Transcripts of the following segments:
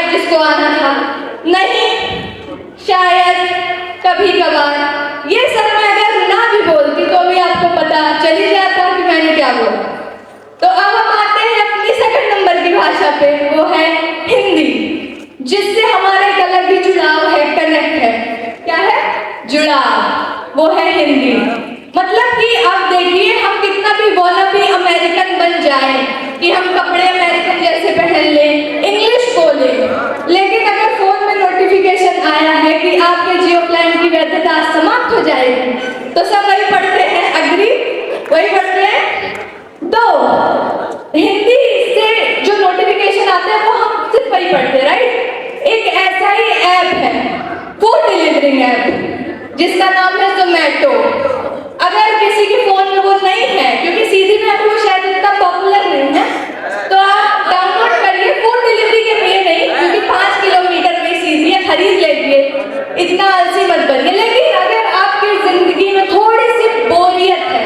शायद जिसको आना था, नहीं, शायद, कभी कभार, ये सब मैं अगर ना भी बोलती तो भी आपको पता चल ही जाता कि मैंने क्या बोला। तो अब हम आते हैं अपनी सेकंड नंबर की भाषा पे, वो है हिंदी, जिससे हमारा एक अलग ही जुड़ाव है, कनेक्ट है। क्या है? जुड़ाव, वो है हिंदी। मतलब कि अब देखिए, हम कितना भी वानाबी अमेरिकन बन जाए, कि हम कपड़े अमेरिकन जैसे पहन लें, इंग्लिश बोलें, लेकिन अगर फोन में नोटिफिकेशन आया है कि आपके जियो प्लान की वैधता समाप्त हो जाएगी, तो सब वही पढ़ते हैं, अग्री, वही पढ़ते हैं। तो हिंदी से जो नोटिफिकेशन आते हैं वो हम सिर्फ वही पढ़ते हैं, राइट। एक ऐसा ही ऐप है, फूड डिलीवरिंग ऐप, जिसका नाम है जोमेटो। अगर किसी के फोन में वो नहीं है, क्योंकि सीधी में अभी वो शायद इतना पॉपुलर नहीं है, तो आप डाउनलोड करिए, फूड डिलीवरी के लिए नहीं, क्योंकि 5 किलोमीटर में सीधी है, खरीद लीजिए, इतना आलसी मत बनिए। लेकिन अगर आपकी जिंदगी में थोड़ी सी बोरियत है,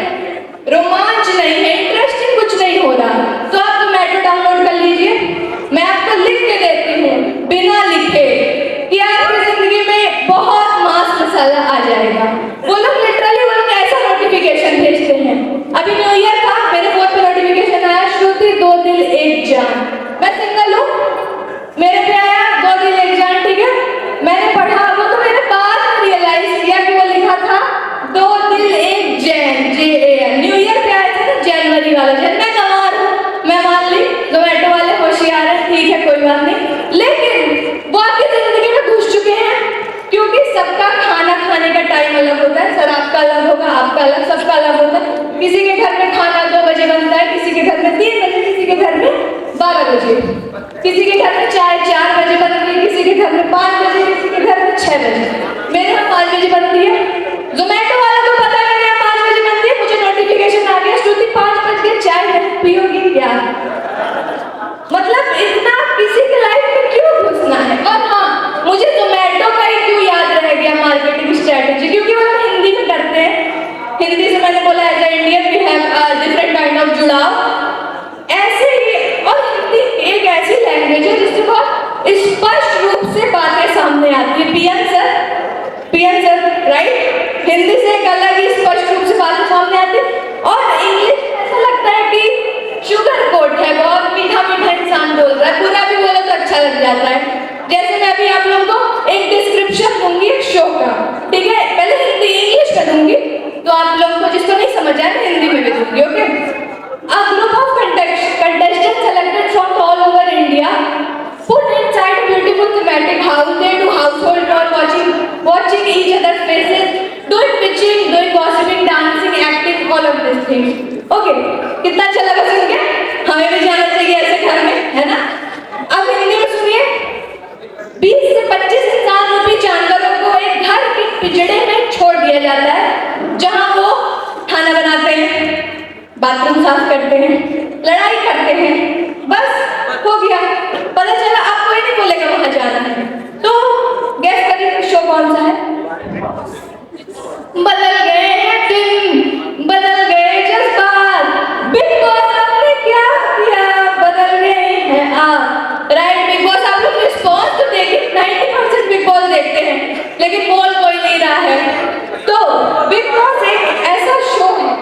रोमांच नहीं है, इंटरेस्टिंग कुछ नहीं हो रहा, तो आप जोमेटो डाउनलोड कर लीजिए। मैं आपको लिख के देती हूँ, बिना लिखे, कि आपकी जिंदगी में बहुत मांस मसाला आ जाएगा। वो लोग लिटरली वो लोग ऐसा नोटिफिकेशन भेजते हैं। अभी न्यू ईयर था, मेरे फोन पे नोटिफिकेशन आया, श्रुति 2 दिल 1 जान। मैं सिंगल हूँ, मेरे पे आया 2 दिल 1 जान, ठीक है। मैंने पढ़ा, वो तो मैंने बाद में रियलाइज किया कि वो लिखा था 2 दिल 1 जैन, JAN। न्यू ईयर पे आया था ना, जनवरी वाला जैन। मैं गंवार हूँ, मैं मान ली, जोमेटो वाले होशियार है, ठीक है, कोई बात नहीं। लेकिन वो आपकी जिंदगी में घुस चुके हैं, क्योंकि सबका खाना खाने का टाइम अलग होता है। सर आपका अलग होगा, आपका अलग, सबका अलग होता है। किसी के घर में खाना 2 बजे बनता है, किसी के घर में 3 बजे, किसी के घर में 12 बजे, किसी के घर में चाय 4 बजे बनती है, किसी के घर में 5 बजे, किसी के घर में 6 बजे। मेरे यहाँ 5 बजे बनती है। जोमेटो वाला को पता है मेरे यहाँ 5 बजे बनती है, मुझे नोटिफिकेशन आ गया, श्रुति 5 बजे चाय नहीं पियोगी क्या? मतलब इतना किसी के लाइफ में क्यों घुसना है? और हाँ, मुझे जोमेटो का ही क्यों याद रह गया मार्केटिंग स्ट्रेटेजी, क्योंकि वो लोग हिंदी में करते हैं। हिंदी से मैंने बोला as a Indian we have different kind of जुड़ाव। ऐसे ही, और हिंदी एक ऐसी लैंग्वेज है जिससे बहुत स्पष्ट रूप से बातें सामने आती है। PN sir, right. हिंदी से एक अलग ही स्पष्ट रूप से बातें सामने आती है। और इंग्लिश ऐसा लगता है कि शुगर कोट है, बहुत मीठा मीठा इंसान बोल रहा है, पूरा भी बोलो तो अच्छा लग जाता है। जैसे मैं अभी आप लोगों को एक डिस्क्रिप्शन दूंगी एक शो का, ठीक है। पहले हिंदी इंग्लिश में दूंगी, तो आप लोगों को जिसको नहीं समझ आए मैं हिंदी में भी दूंगी, okay. A group of contestants selected from all over India put inside a beautiful thematic house. They do household work, watching each other's faces, doing pitching, doing gossiping, dancing, acting, all of these things. Okay, कितना अच्छा लगा सुन के? हमें भी जाना चाहिए ऐसे घर में, है ना? अब हिंदी में सुनिए। 20 से 25 इंसान रूपी जानवरों को एक घर के पिंजड़े में छोड़ दिया जाता है, जहां वो खाना बनाते हैं, बाथरूम साफ करते हैं, लड़ाई करते हैं, बस हो गया। पता चला आप कोई नहीं बोलेगा वहां जाना है, तो गैस करिए शो कौन सा है? बदल गए हैं दिन, बदल गए जज्बात, बिग बॉस आपने क्या किया, बदल गए हैं आप, राइट। बिग बॉस आप लोग रिस्पॉन्स तो देखिए, 90% बिग बॉस देखते हैं, लेकिन बोल कोई नहीं रहा है। तो बिग बॉस एक ऐसा शो है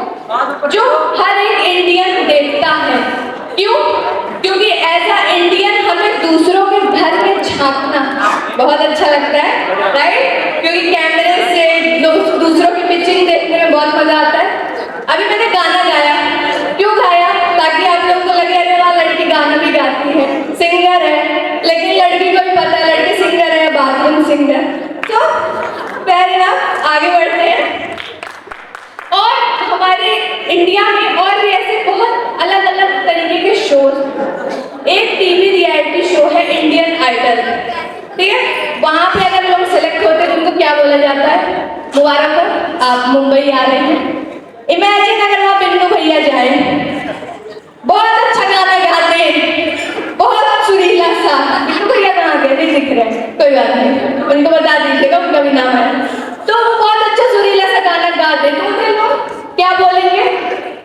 जो हर एक इंडियन देखता है। क्यों? क्योंकि एज अ इंडियन हमें दूसरों के घर में झांकना बहुत अच्छा लगता है, राइट। क्योंकि कैमरे से दूसरों की पिचिंग देखने में बहुत मजा आता है। अभी मैंने गाना गाया, क्यों गाया? ताकि आप लोगों को लगे अरे वाह लड़की गाना भी गाती है, सिंगर है। लेकिन लड़की को भी पता है लड़की सिंगर है, बाथरूम सिंगर। तो पहले आप आगे बढ़ते हैं। और हमारे इंडिया में और भी ऐसे बहुत अलग अलग तरीके के शोज। एक टीवी रियलिटी शो है इंडियन आइडल, ठीक है। वहां पे अगर लोग सेलेक्ट होते हैं तो उनको क्या बोला जाता है? मुबारक हो, आप मुंबई आ रहे हैं। इमेजिन अगर वहां बिन्नू भैया जाए, बहुत अच्छा गाना गाते हैं, बहुत सुरीला सा। बिन्नू भैया कहाँ गए? नहीं दिख रहे, कोई बात नहीं, उनको बता दीजिएगा, उनका भी नाम है। तो वो बहुत अच्छा सुरीला सा गाना गाते, तो उन्हें लोग क्या बोलेंगे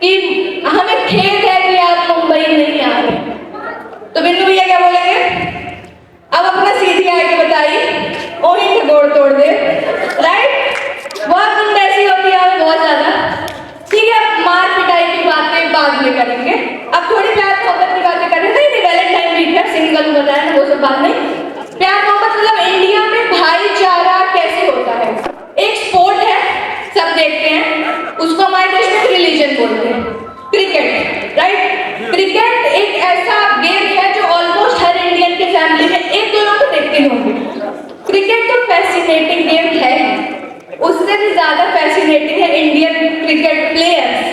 कि हमें खेद है कि आप मुंबई नहीं आ रहे। तो बिन्नू भैया क्या बोलेंगे? अब अपना करेंगे। अब थोड़ी प्यार मोहब्बत की बातें करें, नहीं वैलेंटाइन वीक है, सिंगल बताया ना, वो सब बात नहीं। प्यार मोहब्बत मतलब इंडिया में भाईचारा कैसे होता है। एक स्पोर्ट है, सब देखते हैं, उसको हमारे देश में रिलीजन बोलते हैं, क्रिकेट, राइट। क्रिकेट एक ऐसा गेम है जो ऑलमोस्ट हर इंडियन के फैमिली में एक दो लोग तो देखते होंगे। क्रिकेट तो फैसिनेटिंग गेम है, उससे भी ज्यादा फैसिनेटिंग है Indian cricket players.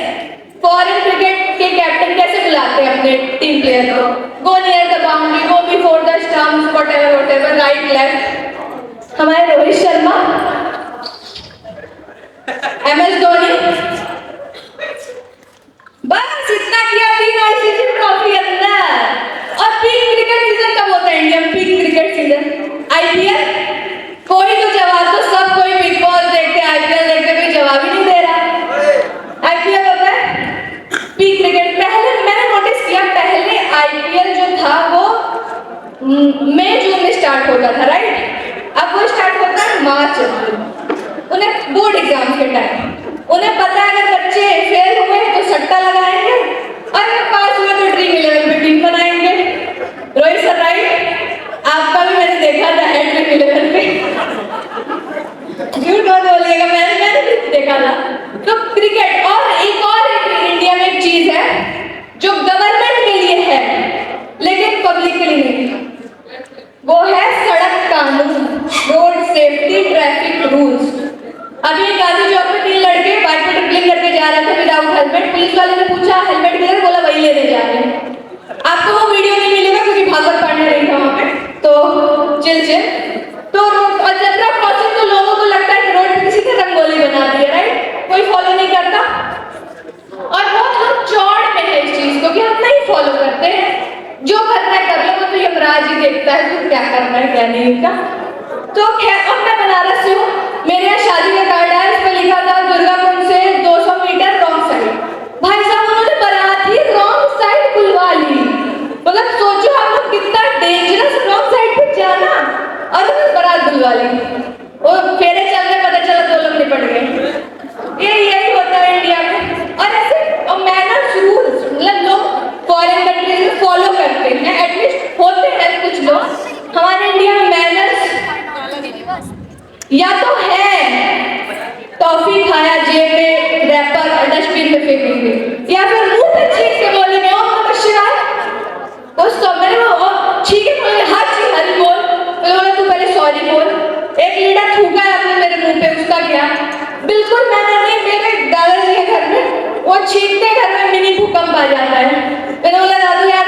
Foreign cricket के कैप्टन कैसे बुलाते हैं अपने टीम प्लेयर को, go near the boundary, go before the stumps, whatever, right left. हमारे रोहित शर्मा, MS धोनी, बस इतना किया, 3 ICC ट्रॉफी अंदर। और पीक क्रिकेट सीजन कब होता है इंडिया में? Peak cricket season IPL। कोई तो जवाब दो, सब कोई बिग बॉस देखते, IPL देखते, कोई जवाब ही नहीं दे रहा। IPL होता है पीक क्रिकेट। पहले मैंने नोटिस किया, पहले IPL जो था वो मई जून में स्टार्ट होता था, राइट। अब वो स्टार्ट होता है मार्च अप्रैल, उन्हें बोर्ड एग्जाम के टाइम। उन्हें पता है अगर बच्चे फेल हुए तो सट्टा लगाएंगे, और अगर पास हुए तो ड्रीम 11 में टीम बनाएंगे। रोहित सर, राइट, आपका भी मैंने देखा था ड्रीम 11 पे, झूठ मत बोलिएगा, मैंने भी देखा था। तो क्रिकेट, और एक इंडिया में एक चीज है जो गवर्नमेंट के लिए है लेकिन पब्लिक के लिए नहीं, वो है सड़क कानून, रोड सेफ्टी, ट्रैफिक रूल्स। अभी गांधी चौक पे 3 लड़के बाइक पे ट्रिपलिंग करके जा रहे थे विदाउट हेलमेट। पुलिस वाले ने पूछा हेलमेट किधर, बोला वही लेने जा रहे हैं। आपको वो वीडियो नहीं मिलेगा क्योंकि भागवत पढ़ने नहीं था वहां पे, तो चिल तो और जबरा क्रॉसिंग तो लोगों को लगता है कि रोड पे किसी ने रंगोली बना दी है, राइट, कोई फॉलो नहीं करता। और बहुत हम चौड़ में है इस चीज को कि हम नहीं फॉलो करते हैं, जो करना है कर लो, वो तो यमराज ही देखता है फिर क्या करना है क्या नहीं का। तो खैर, अब मैं बनारस से हूँ, मेरे यहाँ शादी का कार्ड आया, इस पर लिखा था दुर्गाकुंड से 200 मीटर रॉन्ग साइड। भाई साहब, उन्होंने बारात ही रॉन्ग साइड बुलवा ली। मतलब सोचो आप लोग कितना डेंजरस, रॉन्ग साइड पे जाना, और उन्होंने बारात बुलवा ली। और फेरे चलने पता चला 2 लोग निपट गए। यही होता है इंडिया में। और ऐसे मैनर्स रूल्स मतलब लोग फॉरेन कंट्रीज में फॉलो करते हैं, एटलीस्ट होते हैं कुछ लोग। हमारे इंडिया में मैनर्स या तो है टॉफी खाया जेब में, रैपर डस्टबिन में फेंकेंगे, या फिर मुंह पे छींक के बोलेंगे ओम नमः शिवाय, कुछ तो मेरे वो छींक के बोलेंगे हर चीज हरी बोल, तो बोले तू पहले सॉरी बोल। एक लीडर थूका है आपने मेरे मुंह पे, उसका क्या? बिल्कुल मैंने नहीं, मेरे दादाजी के घर में वो छींकते घर में मिनी भूकंप आ जाता है। मैंने बोला दादू यार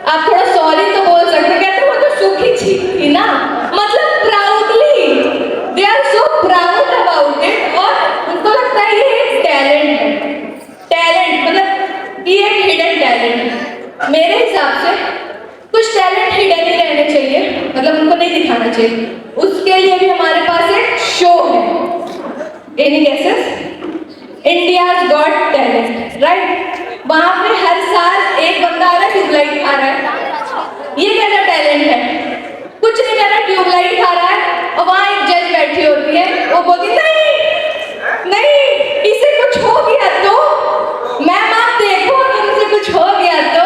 आप थोड़ा सॉरी तो बोल सकते। कहते वो तो सूखी छींक थी ना, मतलब proudly they are so proud about it, और उनको लगता है ये एक टैलेंट है। टैलेंट मतलब ये एक हिडन टैलेंट है। मेरे हिसाब से कुछ टैलेंट हिडन ही रहने चाहिए, मतलब उनको नहीं दिखाना चाहिए। उसके लिए भी हमारे पास एक शो है, any guesses? India's got talent, right. वहां पे हर साल एक बंदा आ रहा है, ट्यूबलाइट खा रहा है। ये कैसा टैलेंट है? कुछ नहीं कर रहा, ट्यूबलाइट खा रहा है, और वहां एक जज बैठी होती है, वो बोलती नहीं नहीं इसे कुछ हो गया तो मैम आप देखो, अगर इसे कुछ हो गया तो।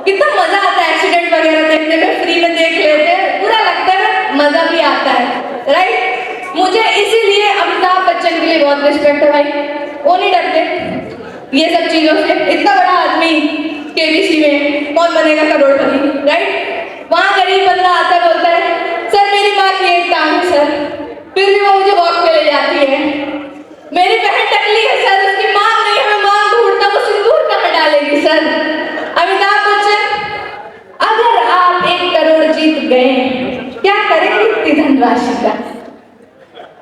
कितना मजा आता है एक्सीडेंट वगैरह देखने में, फ्री में देख लेते हैं, पूरा लगता है, मजा भी आता है, राइट। मुझे इसीलिए अमिताभ बच्चन के लिए बहुत रिस्पेक्ट है भाई, वो नहीं डरते ये सब चीजों से। इतना बड़ा आदमी KBC में, कौन बनेगा करोड़पति, राइट। वहां गरीब बंदा आता है, बोलता है सर मेरी माँ की एक टांग है सर, फिर भी वो मुझे वॉक पे ले जाती है। मेरी बहन टकली है सर, उसकी मांग नहीं है, मैं मांग ढूंढता, वो सिंदूर कहाँ डालेगी सर। अमिताभ बच्चन, अगर आप 1 करोड़ जीत गए क्या करेंगे इतनी धनराशि का?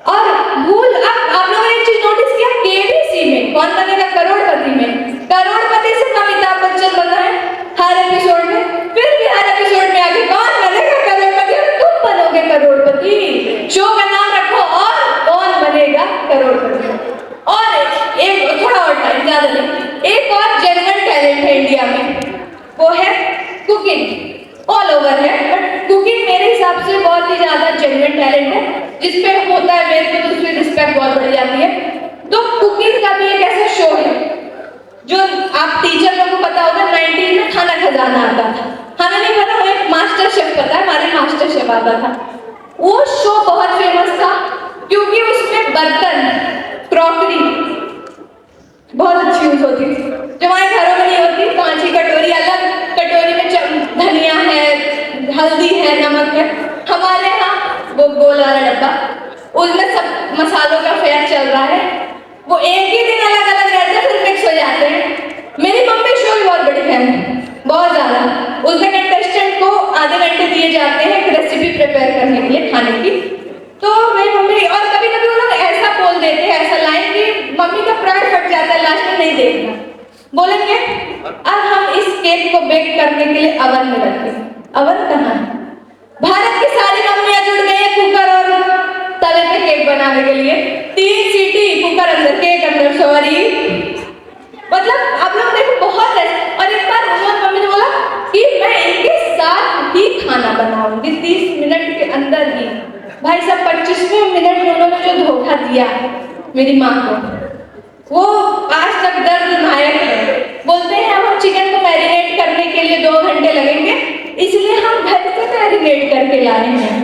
और भूल, अब आप लोगों ने एक चीज नोटिस किया, KBC में कौन बनेगा करोड़पति में? करोड़पति से अमिताभ बच्चन बना है हर एपिसोड में, फिर भी हर एपिसोड में आगे कौन बनेगा करोड़पति? और तुम बनोगे करोड़पति। शो का नाम रखो और कौन बनेगा करोड़पति। और एक थोड़ा और टाइम ज्यादा नहीं, एक और जेन्युइन टैलेंट है इंडिया में, वो है कुकिंग। ऑल ओवर है, बट कुकिंग मेरे हिसाब से बहुत ही ज्यादा जेन्युइन टैलेंट है, जिसपे होता है मेरे को तो उसकी रिस्पेक्ट बहुत बढ़ जाती है। तो कुकिंग का भी एक ऐसा शो है जो आप टीचर लोगों को पता होगा 90s में खाना खजाना आता था, हमें नहीं पता, हमें मास्टर शेफ पता है, हमारे मास्टर शेफ आता था। वो शो बहुत फेमस था क्योंकि उसमें बर्तन, क्रॉकरी बहुत अच्छी यूज होती थी, जो हमारे घरों में नहीं होती। कांच की कटोरी, अलग कटोरी में धनिया है, हल्दी है, नमक है। हमारे यहाँ वो गोल वाला डब्बा, उसमें सब मसालों का फेयर चल रहा है, वो एक ही दिन अलग अलग रहते हैं, फिर मिक्स हो जाते हैं। मेरी मम्मी शो की बहुत बड़ी फैन है, बहुत ज्यादा। उसमें कंटेस्टेंट को आधे घंटे दिए जाते हैं एक रेसिपी प्रिपेयर करने के लिए खाने की। तो मेरी मम्मी, और कभी कभी वो लोग ऐसा बोल देते हैं, ऐसा लाइन कि मम्मी का प्राण फट जाता है, लास्ट में नहीं देखना। बोलेंगे अब हम इस केक को बेक करने के लिए अवन में रखते हैं। अवन कहाँ है? भारत की सारी मम्मियां जुड़ गई है कुकर और तवे पे केक बनाने के लिए। 3 सीटी, कुकर अंदर, केक अंदर, सॉरी। मतलब आप लोग देखो बहुत है। और एक बार उन्होंने, मम्मी ने बोला कि मैं इनके साथ ही खाना बनाऊंगी 30 मिनट के अंदर ही। भाई साहब 25वें मिनट में उन्होंने जो धोखा दिया मेरी माँ को, वो आज तक दर्दनायक है। बोलते हैं अब हम चिकन को मैरिनेट करने के लिए 2 घंटे लगेंगे, इसलिए हम घर से मैरिनेट करके लाए हैं।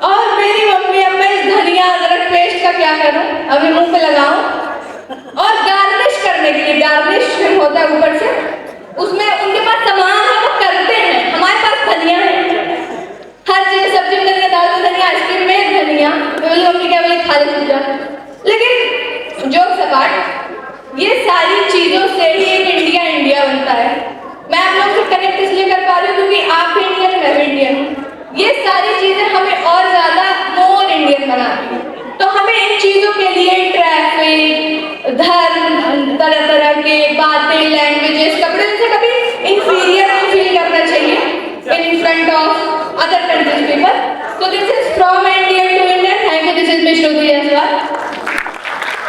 और मेरी मम्मी, अब मैं इस धनिया अदरक पेस्ट का क्या करूं, अभी मुंह पे लगाऊं। और गार्निश करने के लिए, गार्निश होता है ऊपर से, उसमें उनके पास सामान है, वो करते हैं। हमारे पास धनिया है, हर चीज, सब्जी में धनिया, दाल में धनिया, आइसक्रीम में धनिया। बोली मम्मी क्या बोले, खा ले पूजा। लेकिन जो सपाट, ये सारी चीजों से ही एक इंडिया इंडिया बनता है। मैं आप लोगों से कनेक्ट इसलिए कर पा रही हूँ क्योंकि आप भी इंडियन है, मैं भी इंडियन हूँ। ये सारी चीजें हमें और ज्यादा मोर इंडियन बनाती हैं। तो हमें इन चीजों के लिए ट्रैफिक, धर्म, तरह तरह के बातें, लैंग्वेजेस,